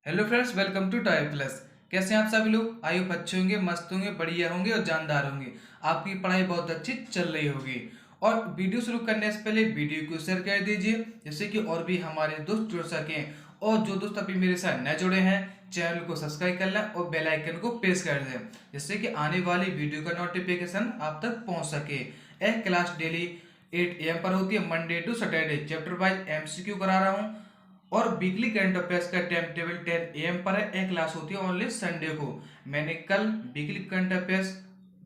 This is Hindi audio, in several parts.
Hello friends, welcome to type plus. कैसे हैं आप सभी लोग? आई होप अच्छे होंगे, मस्त होंगे, बढ़िया होंगे और जानदार होंगे। आपकी पढ़ाई बहुत अच्छी चल रही होगी। और वीडियो शुरू करने से पहले वीडियो को शेयर कर दीजिए, जिससे कि और भी हमारे दोस्त जुड़ सकें। और जो दोस्त अभी मेरे साथ न जुड़े हैं, चैनल को सब्सक्राइब कर लें और बेल आइकन को प्रेस कर दें, जिससे कि आने वाली वीडियो का नोटिफिकेशन आप तक पहुंच सके। एक क्लास डेली 8 AM पर होती है, Monday to Saturday. Chapter wise MCQ करा रहा हूँ। और वीकली करंट अफेयर्स का टाइम टेबल 10 AM पर है। एक क्लास होती है ओनली संडे को। मैंने कल वीकली करंट अफेयर्स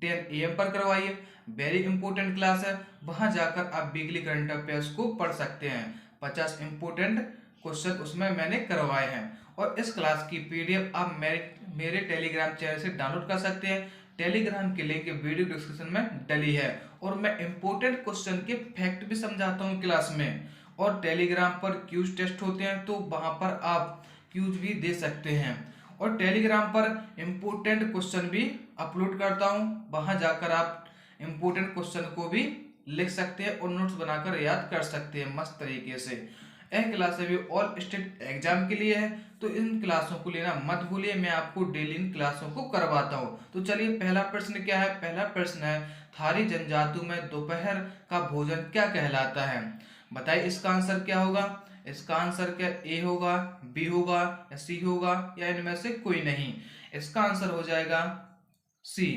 10 AM पर करवाई है। वेरी इंपॉर्टेंट क्लास है। वहां जाकर आप वीकली करंट अफेयर्स को पढ़ सकते हैं। 50 इंपॉर्टेंट क्वेश्चन उसमें मैंने करवाए हैं। और इस क्लास की PDF आप मेरे टेलीग्राम चैनल से डाउनलोड कर सकते हैं। टेलीग्राम की लिंक वीडियो डिस्क्रिप्शन में डली है। और मैं इंपॉर्टेंट क्वेश्चन के फैक्ट भी समझाता हूँ क्लास में। और टेलीग्राम पर क्यूज टेस्ट होते हैं, तो वहां पर आप क्यूज भी दे सकते हैं। और टेलीग्राम पर इम्पोर्टेंट क्वेश्चन भी अपलोड करता हूं। वहां जाकर आप इम्पोर्टेंट क्वेश्चन को भी लिख सकते हैं और नोट्स बनाकर याद कर सकते हैं मस्त तरीके से। यह क्लास अभी ऑल स्टेट एग्जाम के लिए है, तो इन क्लासों को लेना मत भूलिए। मैं आपको डेली इन क्लासों को करवाता हूँ। तो चलिए, पहला प्रश्न क्या है? पहला प्रश्न है, थारी जनजाति में दोपहर का भोजन क्या कहलाता है? बताइए इसका आंसर क्या होगा। इसका आंसर क्या ए होगा, बी होगा या सी होगा, या इनमें से कोई नहीं? इसका आंसर हो जाएगा सी,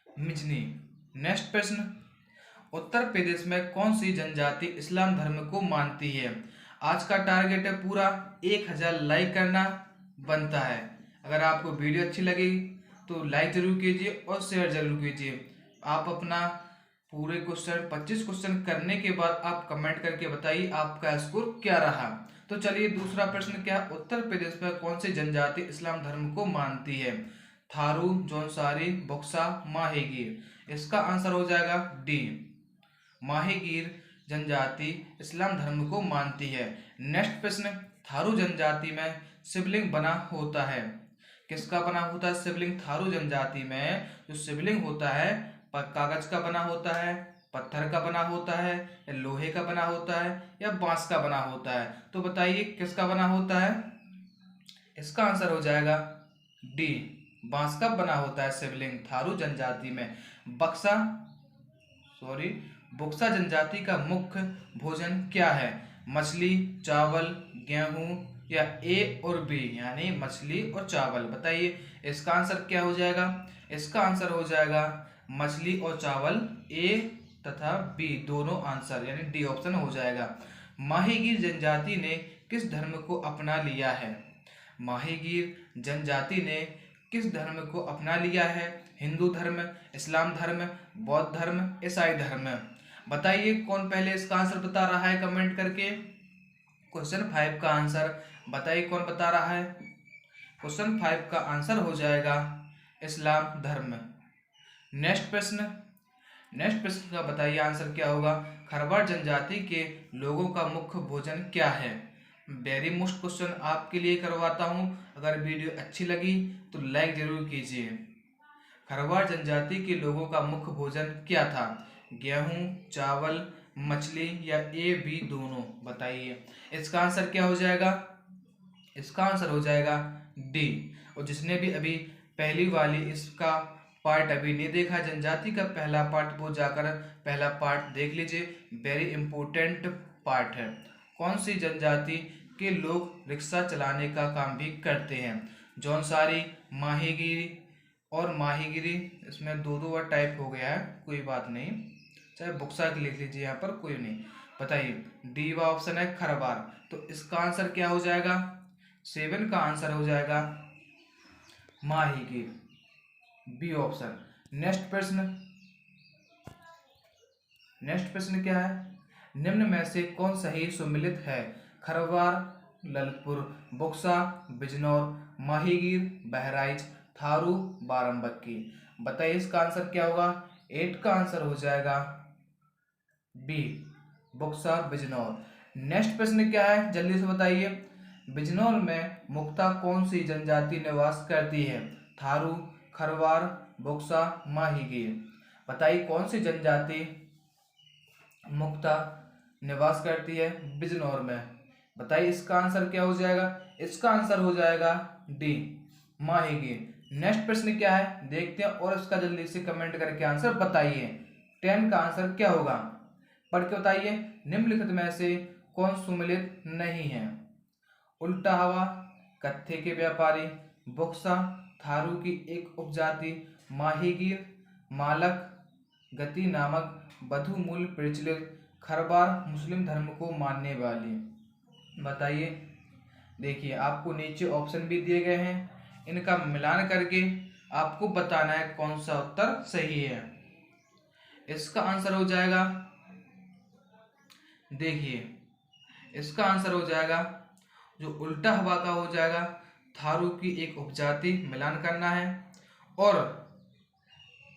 मिजनी। नेक्स्ट प्रश्न, उत्तर प्रदेश में कौन सी जनजाति इस्लाम धर्म को मानती है? आज का टारगेट है पूरा 1000 लाइक करना बनता है। अगर आपको वीडियो अच्छी लगी तो लाइक जरूर कीजिए और शेयर जरूर कीजिए। आप अपना पूरे क्वेश्चन 25 क्वेश्चन करने के बाद आप कमेंट करके बताइए आपका स्कोर क्या रहा। तो चलिए, दूसरा प्रश्न क्या? उत्तर प्रदेश में कौन सी जनजाति इस्लाम धर्म को मानती है? थारू, जौनसारी, बक्सा, माहीगीर। इसका आंसर हो जाएगा डी, माहीगीर जनजाति इस्लाम धर्म को मानती है। नेक्स्ट प्रश्न, थारू जनजाति में शिवलिंग बना होता है? किसका बना होता है शिवलिंग? थारू जनजाति में जो शिवलिंग होता है, कागज का बना होता है, पत्थर का बना होता है, या लोहे का बना होता है, या बांस का बना होता है? तो बताइए किसका बना होता है? इसका आंसर हो जाएगा डी, बांस का बना होता है शिवलिंग थारू जनजाति में। बक्सा सॉरी बुक्सा जनजाति का मुख्य भोजन क्या है? मछली, चावल, गेहूं, या ए और बी, यानी मछली और चावल? बताइए इसका आंसर क्या हो जाएगा। इसका आंसर हो जाएगा मछली और चावल। ए तथा बी दोनों आंसर, यानी डी ऑप्शन हो जाएगा। माहीगीर जनजाति ने किस धर्म को अपना लिया है? माहीगीर जनजाति ने किस धर्म को अपना लिया है? हिंदू धर्म, इस्लाम धर्म, बौद्ध धर्म, ईसाई धर्म? बताइए कौन पहले इसका आंसर बता रहा है कमेंट करके। क्वेश्चन 5 का आंसर बताइए कौन बता रहा है। क्वेश्चन 5 का आंसर हो जाएगा इस्लाम धर्म। नेक्स्ट प्रश्न, नेक्स्ट प्रश्न का बताइए आंसर क्या होगा। खरवार जनजाति के लोगों का मुख्य भोजन क्या है? वेरी मोस्ट क्वेश्चन आपके लिए करवाता हूँ। अगर वीडियो अच्छी लगी तो लाइक जरूर कीजिए। खरवार जनजाति के लोगों का मुख्य भोजन क्या था? गेहूं, चावल, मछली, या ए बी दोनों? बताइए इसका आंसर क्या हो जाएगा। इसका आंसर हो जाएगा डी। और जिसने भी अभी पहली वाली इसका पार्ट अभी नहीं देखा, जनजाति का पहला पार्ट, वो जाकर पहला पार्ट देख लीजिए। वेरी इंपॉर्टेंट पार्ट है। कौन सी जनजाति के लोग रिक्शा चलाने का काम भी करते हैं? जौनसारी, माहीगीरी और माहीगिरी। इसमें दो दो बार टाइप हो गया है, कोई बात नहीं, चाहे बुक्सा लिख लीजिए यहाँ पर, कोई नहीं। बताइए डी वा ऑप्शन है खरवार। तो इसका आंसर क्या हो जाएगा? 7 का आंसर हो जाएगा माहीगीर, बी ऑप्शन। नेक्स्ट प्रश्न, नेक्स्ट प्रश्न क्या है? निम्न में से कौन सही सुमिलित है? खरवार, ललितपुर, बुक्सा, बिजनौर, माहीगीर, बहराइच, थारू, बाराबंकी? बताइए इसका आंसर क्या होगा। 8 का आंसर हो जाएगा बी, बुक्सा, बिजनौर। नेक्स्ट प्रश्न क्या है जल्दी से बताइए। बिजनौर में मुख्यतः कौन सी जनजाति निवास करती है? थारू, खरवार, बुक्सा, माहीगीर? बताइए कौन सी जनजाति मुक्ता निवास करती है बिजनौर में? बताइए इसका आंसर क्या हो जाएगा। इसका आंसर हो जाएगा डी, माहीगीर। नेक्स्ट प्रश्न क्या है देखते हैं और इसका जल्दी से कमेंट करके आंसर बताइए। 10 का आंसर क्या होगा, पढ़ के बताइए। निम्नलिखित में से कौन सुमेलित नहीं है? उल्टा हवा, कत्थे के व्यापारी, बुक्सा, थारू की एक उपजाति, माहीगीर, मालक गति नामक बधुमूल प्रचलित, खरबार मुस्लिम धर्म को मानने वाली। बताइए। देखिए आपको नीचे ऑप्शन भी दिए गए हैं, इनका मिलान करके आपको बताना है कौन सा उत्तर सही है। इसका आंसर हो जाएगा, देखिए इसका आंसर हो जाएगा जो उल्टा हवा का हो जाएगा थारू की एक उपजाति, मिलान करना है।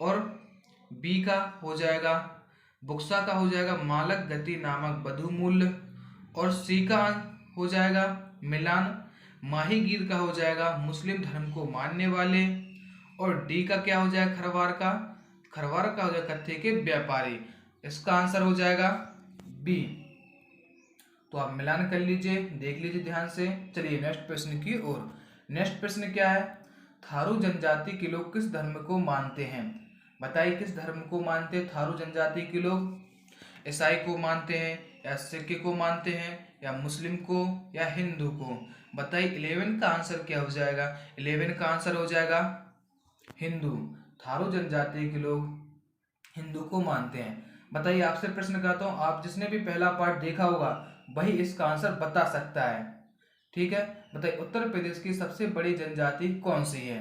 और बी का हो जाएगा बुक्सा का हो जाएगा मालक गति नामक बधुमूल्य। और सी का हो जाएगा मिलान, माहीगीर का हो जाएगा मुस्लिम धर्म को मानने वाले। और डी का क्या हो जाएगा खरवार का हो जाएगा कत्थे के व्यापारी। इसका आंसर हो जाएगा बी। तो आप मिलान कर लीजिए, देख लीजिए ध्यान से। चलिए नेक्स्ट प्रश्न की ओर। नेक्स्ट प्रश्न क्या है? थारू जनजाति के लोग किस धर्म को मानते हैं? बताइए किस धर्म को मानते हैं थारू जनजाति के लोग? ईसाई को मानते हैं या सिख को मानते हैं या मुस्लिम को या हिंदू को? बताइए 11 का आंसर क्या हो जाएगा? 11 का आंसर हो जाएगा हिंदू। थारू जनजाति के लोग हिंदू को मानते हैं। बताइए आपसे प्रश्न करता हूं, आप जिसने भी पहला पार्ट देखा होगा वही इसका आंसर बता सकता है। ठीक है, बताइए उत्तर प्रदेश की सबसे बड़ी जनजाति कौन सी है?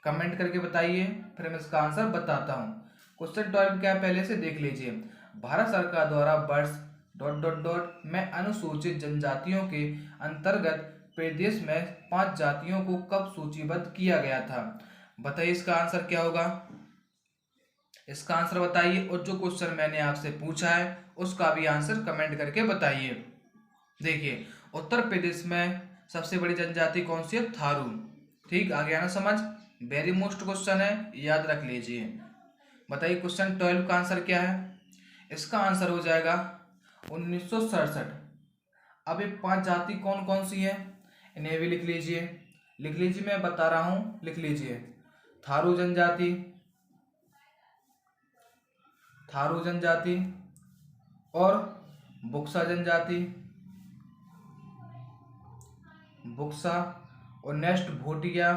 कमेंट करके बताइए, फिर मैं इसका आंसर बताता हूँ। क्वेश्चन 12 क्या है पहले से देख लीजिए। भारत सरकार द्वारा वर्ष ... में अनुसूचित जनजातियों के अंतर्गत प्रदेश में 5 जातियों को कब सूचीबद्ध किया गया था? बताइए इसका आंसर क्या होगा? इसका आंसर बताइए और जो क्वेश्चन मैंने आपसे पूछा है उसका भी आंसर कमेंट करके बताइए। देखिए उत्तर प्रदेश में सबसे बड़ी जनजाति कौन सी है? थारू। ठीक, आ गया ना समझ? वेरी मोस्ट क्वेश्चन है, याद रख लीजिए। बताइए क्वेश्चन 12 का आंसर क्या है? इसका आंसर हो जाएगा 1967। अब ये 5 जाति कौन कौन सी है इन्हें भी लिख लीजिए। मैं बता रहा हूं, लिख लीजिए। थारू जनजाति और बुक्सा जनजाति, और नेक्स्ट भोटिया,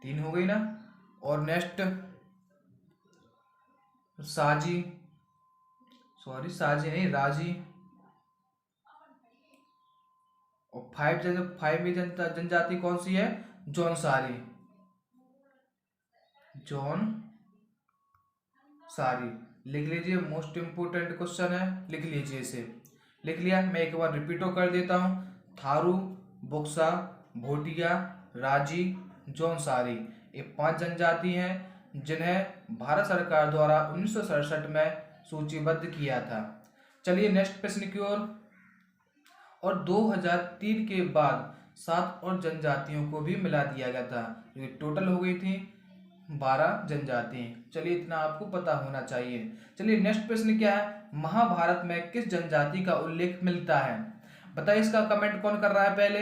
3 हो गई ना। और नेक्स्ट साजी नहीं, राजी। और 5वीं जनजाति कौन सी है? जौनसारी। लिख लीजिए, मोस्ट इंपोर्टेंट क्वेश्चन है, लिख लीजिए इसे। लिख लिया? मैं एक बार रिपीटो कर देता हूँ। थारू, बुक्सा, भोटिया, राजी, जौनसारी, ये 5 जनजाति हैं जिन्हें भारत सरकार द्वारा 1967 में सूचीबद्ध किया था। चलिए नेक्स्ट प्रश्न की ओर। और 2003 के बाद 7 और जनजातियों को भी मिला दिया गया था, ये टोटल हो गई थी 12 जनजाति। चलिए इतना आपको पता होना चाहिए। चलिए नेक्स्ट प्रश्न क्या है? महाभारत में किस जनजाति का उल्लेख मिलता है? बताइए इसका कमेंट कौन कर रहा है पहले?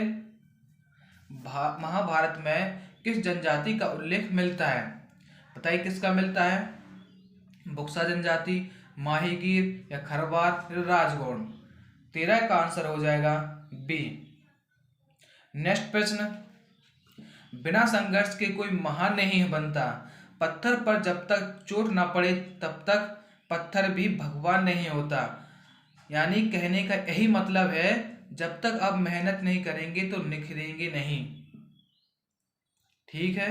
महाभारत में किस जनजाति का उल्लेख मिलता है? बताइए किसका मिलता है? बुक्सा जनजाति, माहीगीर या खरवार, राजगौड़। 13 का आंसर हो जाएगा बी। नेक्स्ट प्रश्न। बिना संघर्ष के कोई महान नहीं बनता। पत्थर पर जब तक चोट ना पड़े तब तक पत्थर भी भगवान नहीं होता। यानी कहने का यही मतलब है, जब तक आप मेहनत नहीं करेंगे तो निखरेंगे नहीं। ठीक है,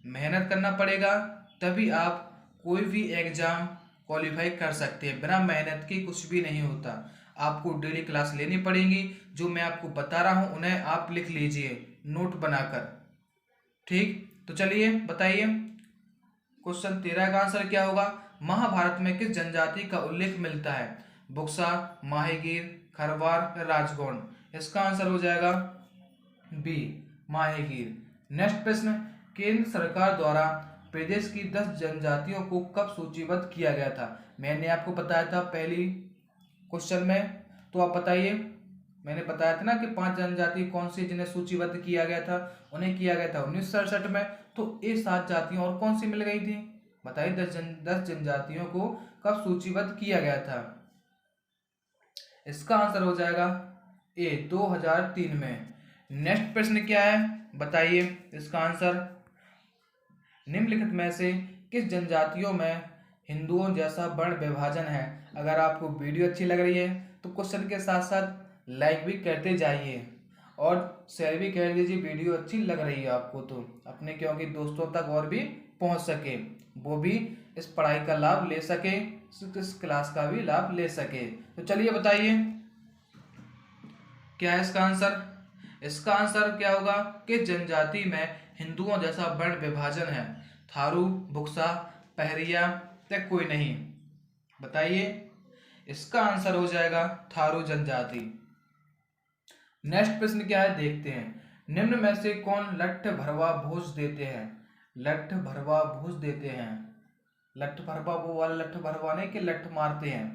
मेहनत करना पड़ेगा तभी आप कोई भी एग्जाम क्वालिफाई कर सकते हैं। बिना मेहनत के कुछ भी नहीं होता। आपको डेली क्लास लेनी पड़ेगी, जो मैं आपको बता रहा हूं उन्हें आप लिख लीजिए नोट बनाकर। ठीक, तो चलिए बताइए क्वेश्चन 13 का आंसर क्या होगा? महाभारत में किस जनजाति का उल्लेख मिलता है? बुक्सा, माहीगीर, खरवार, राजगौड़। इसका आंसर हो जाएगा बी, माहीगीर। नेक्स्ट प्रश्न। केंद्र सरकार द्वारा प्रदेश की 10 जनजातियों को कब सूचीबद्ध किया गया था? मैंने आपको बताया था पहली क्वेश्चन में, तो आप बताइए, मैंने बताया था ना कि 5 जनजाति कौन सी जिन्हें सूचीबद्ध किया गया था, उन्हें किया गया था 1967 में। तो ये 7 जातियां और कौन सी मिल गई थी, बताइए। 10 जनजातियों को कब सूचीबद्ध किया गया था? इसका आंसर हो जाएगा ए 2003 में। नेक्स्ट प्रश्न क्या है, बताइए इसका आंसर। निम्नलिखित में से किस जनजातियों में हिंदुओं जैसा वर्ण विभाजन है? अगर आपको वीडियो अच्छी लग रही है तो क्वेश्चन के साथ साथ लाइक भी करते जाइए और शेयर भी कर दीजिए, वीडियो अच्छी लग रही है आपको तो, अपने क्योंकि दोस्तों तक और भी पहुंच सके, वो भी इस पढ़ाई का लाभ ले सके, इस क्लास का भी लाभ ले सके। तो चलिए बताइए क्या है इसका आंसर। इसका आंसर क्या होगा कि जनजाति में हिंदुओं जैसा वर्ण विभाजन है। थारू, बुक्सा, पहरिया या कोई नहीं, बताइए। इसका आंसर हो जाएगा थारू जनजाति। नेक्स्ट प्रश्न क्या है देखते हैं। निम्न में से कौन लट्ठ भरवा भोज देते हैं? लट्ठ भरवा भोज देते हैं। लट्ठ भरवा वो वाला लट्ठ भरवा नहीं कि लट्ठ मारते हैं,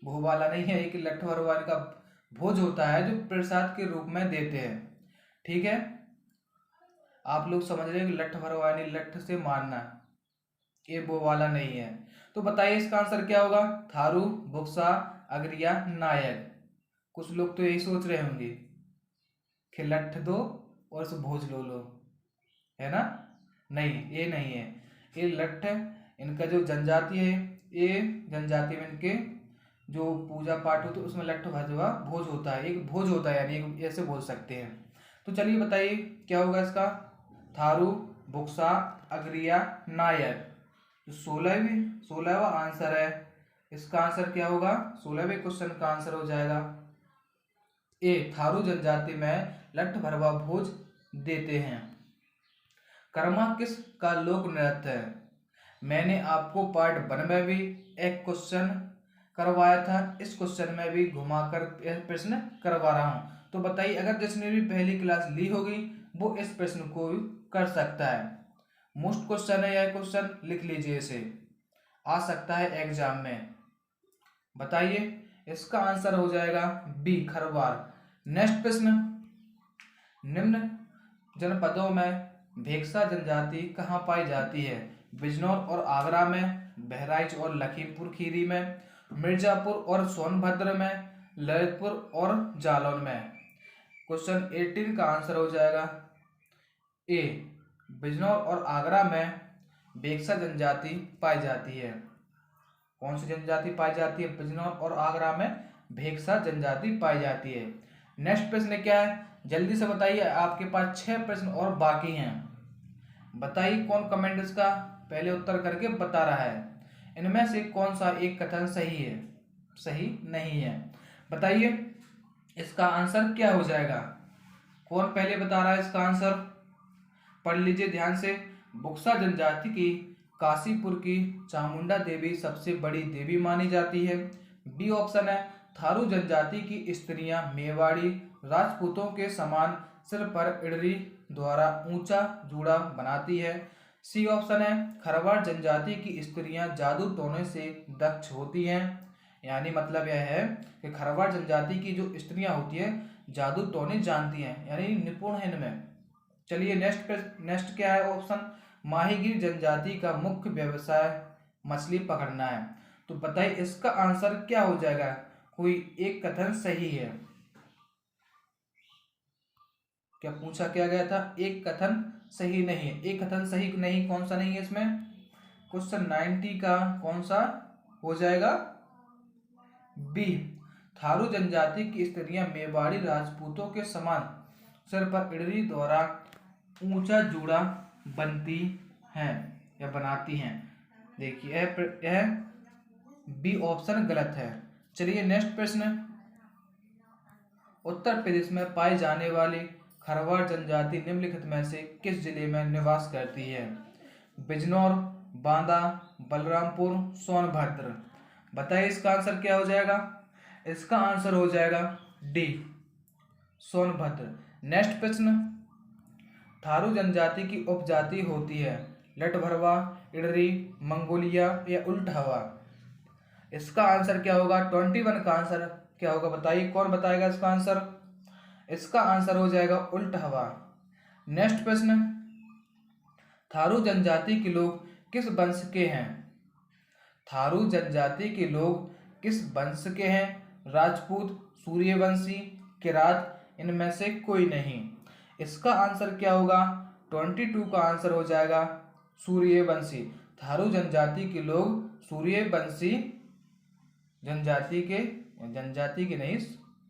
वो वाला नहीं है। एक लट्ठ भरवा का भोज होता है जो प्रसाद के रूप में देते हैं, ठीक है। आप लोग समझ रहे हैं कि लट्ठ भरवा यानी लट्ठ से मारना, ये वो वाला नहीं है। तो बताइए इसका आंसर क्या होगा। थारू, बुक्सा, अगरिया, नायक। कुछ लोग तो यही सोच रहे होंगे कि लट्ठ दो और उसे भोज लो, है ना। नहीं, ये नहीं है। ये लट्ठ इनका जो जनजाति है, ये जनजाति में इनके जो पूजा पाठ होते है उसमें लट्ठ भजवा भोज होता है, एक भोज होता है, यानी ऐसे बोल सकते हैं। तो चलिए बताइए क्या होगा इसका। थारू, बुक्सा, अगरिया, नायक। जो 16वां आंसर है, इसका आंसर क्या होगा। 16वें क्वेश्चन का आंसर हो जाएगा ए, थारू जनजाति में लट्ठ भरवा भोज देते हैं। कर्मा किस का लोक नृत्य है? मैंने आपको पार्ट 1 में भी एक क्वेश्चन करवाया था, इस क्वेश्चन में भी घुमाकर प्रश्न करवा रहा हूं। तो बताइए, अगर जिसने भी पहली क्लास ली होगी वो इस प्रश्न को कर सकता है। मोस्ट क्वेश्चन है यह क्वेश्चन, लिख लीजिए, इसे आ सकता है एग्जाम में। बताइए इसका आंसर हो जाएगा बी, खरवार। नेक्स्ट प्रश्न। निम्न जनपदों में भेक्सा जनजाति कहाँ पाई जाती है? बिजनौर और आगरा में, बहराइच और लखीमपुर खीरी में, मिर्जापुर और सोनभद्र में, ललितपुर और जालौन में। क्वेश्चन 18 का आंसर हो जाएगा ए, बिजनौर और आगरा में भेक्सा जनजाति पाई जाती है। कौन सी जनजाति पाई जाती है? बिजनौर और आगरा में भेक्सा जनजाति पाई जाती है। नेक्स्ट प्रश्न क्या है, जल्दी से बताइए, आपके पास 6 प्रश्न और बाकी हैं। बताइए कौन कमेंट इसका पहले उत्तर करके बता रहा है। इनमें से कौन सा एक कथन सही है, सही नहीं है, बताइए। इसका आंसर क्या हो जाएगा। कौन पहले बता रहा है इसका आंसर, पढ़ लीजिए ध्यान से। बुक्सा जनजाति की काशीपुर की चामुंडा देवी सबसे बड़ी देवी मानी जाती है। बी ऑप्शन है, थारू जनजाति की स्त्रियां मेवाड़ी राजपूतों के समान सिर पर इडरी द्वारा ऊंचा जूड़ा बनाती है। सी ऑप्शन है, खरवार जनजाति की स्त्रियां जादू टोने से दक्ष होती हैं। यानी मतलब यह है कि खरवार जनजाति की जो स्त्रियां होती है जादू टोने जानती हैं, यानी निपुण है इनमें। चलिए नेक्स्ट क्या है ऑप्शन, माहीगीर जनजाति का मुख्य व्यवसाय मछली पकड़ना है। तो बताइए इसका आंसर क्या हो जाएगा। कोई एक कथन सही है क्या, पूछा क्या गया था। एक कथन सही नहीं है। एक कथन सही नहीं, कौन सा नहीं है इसमें। क्वेश्चन 90 का कौन सा हो जाएगा, बी, थारू जनजाति की स्त्रियां मेवाड़ी राजपूतों के समान सिर पर इडरी द्वारा ऊंचा जूड़ा बनती हैं या बनाती हैं। देखिए यह बी ऑप्शन गलत है। चलिए नेक्स्ट प्रश्न। उत्तर प्रदेश में पाई जाने वाली खरवार जनजाति निम्नलिखित में से किस जिले में निवास करती है? बिजनौर, बांदा, बलरामपुर, सोनभद्र। बताइए इसका आंसर क्या हो जाएगा। इसका आंसर हो जाएगा डी, सोनभद्र। नेक्स्ट प्रश्न। थारू जनजाति की उपजाति होती है लठभरवा, इडरी, मंगोलिया या उल्ट हवा। इसका आंसर क्या होगा। 21 का आंसर क्या होगा बताइए, कौन बताएगा इसका आंसर? इसका आंसर हो जाएगा उल्ट हवा। नेक्स्ट प्रश्न, थारू जनजाति के लोग किस वंश के हैं? थारू जनजाति के लोग किस वंश के हैं? राजपूत, सूर्यवंशी, किरात, इनमें से कोई नहीं। इसका आंसर क्या होगा? 22 का आंसर हो जाएगा सूर्यवंशी। थारू जनजाति के लोग सूर्यवंशी जनजाति के नहीं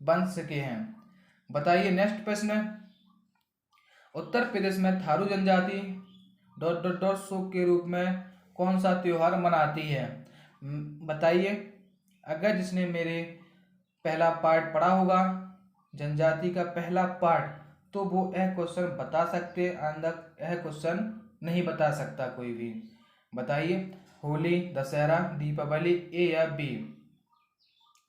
वंश के हैं। बताइए नेक्स्ट प्रश्न, उत्तर प्रदेश में थारू जनजाति ... शोक के रूप में कौन सा त्योहार मनाती है? बताइए। अगर जिसने मेरे पहला पार्ट पढ़ा होगा, जनजाति का पहला पार्ट, तो वो यह क्वेश्चन बता सकते हैं। यह क्वेश्चन नहीं बता सकता कोई भी। बताइए, होली, दशहरा, दीपावली, ए या बी?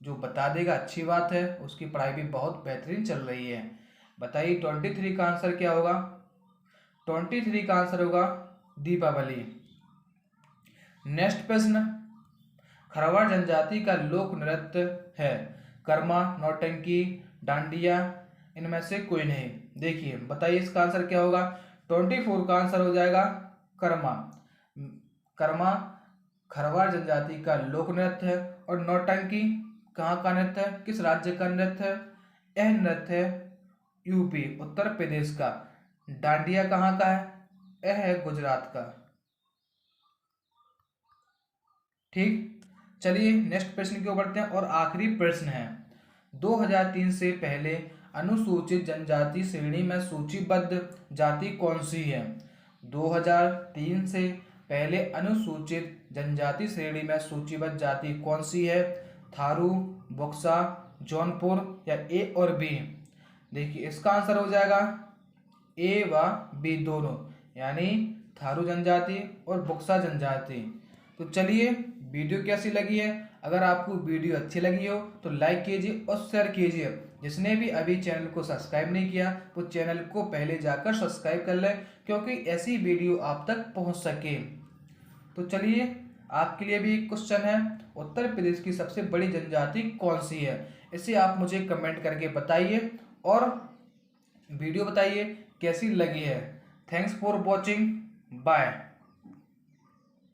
जो बता देगा अच्छी बात है, उसकी पढ़ाई भी बहुत बेहतरीन चल रही है। बताइए 23 का आंसर क्या होगा? 23 का आंसर होगा दीपावली। नेक्स्ट प्रश्न, खरवार जनजाति का लोक नृत्य है? कर्मा, नौटंकी, डांडिया, इनमें से कोई नहीं। देखिए बताइए इसका आंसर क्या होगा? 24 का आंसर हो जाएगा कर्मा। कर्मा खरवार जनजाति का लोक नृत्य है। और नौटंकी कहाँ का नृत्य है? किस राज्य का नृत्य है? यह नृत्य है यूपी, उत्तर प्रदेश का। डांडिया कहाँ का है? यह है गुजरात का। ठीक, चलिए नेक्स्ट प्रश्न की ओर बढ़ते हैं और आखिरी प्रश्न है, 2003 से पहले अनुसूचित जनजाति श्रेणी में सूचीबद्ध जाति कौन सी है? 2003 से पहले अनुसूचित जनजाति श्रेणी में सूचीबद्ध जाति कौन सी है? थारू, बक्सा, जौनपुर या ए और बी? देखिए इसका आंसर हो जाएगा ए व बी दोनों, यानी थारू जनजाति और बक्सा जनजाति। तो चलिए वीडियो कैसी लगी है? अगर आपको वीडियो अच्छी लगी हो तो लाइक कीजिए और शेयर कीजिए। जिसने भी अभी चैनल को सब्सक्राइब नहीं किया वो चैनल को पहले जाकर सब्सक्राइब कर लें, क्योंकि ऐसी वीडियो आप तक पहुंच सके। तो चलिए आपके लिए भी एक क्वेश्चन है, उत्तर प्रदेश की सबसे बड़ी जनजाति कौन सी है? इसे आप मुझे कमेंट करके बताइए और वीडियो बताइए कैसी लगी है। Thanks for watching, bye.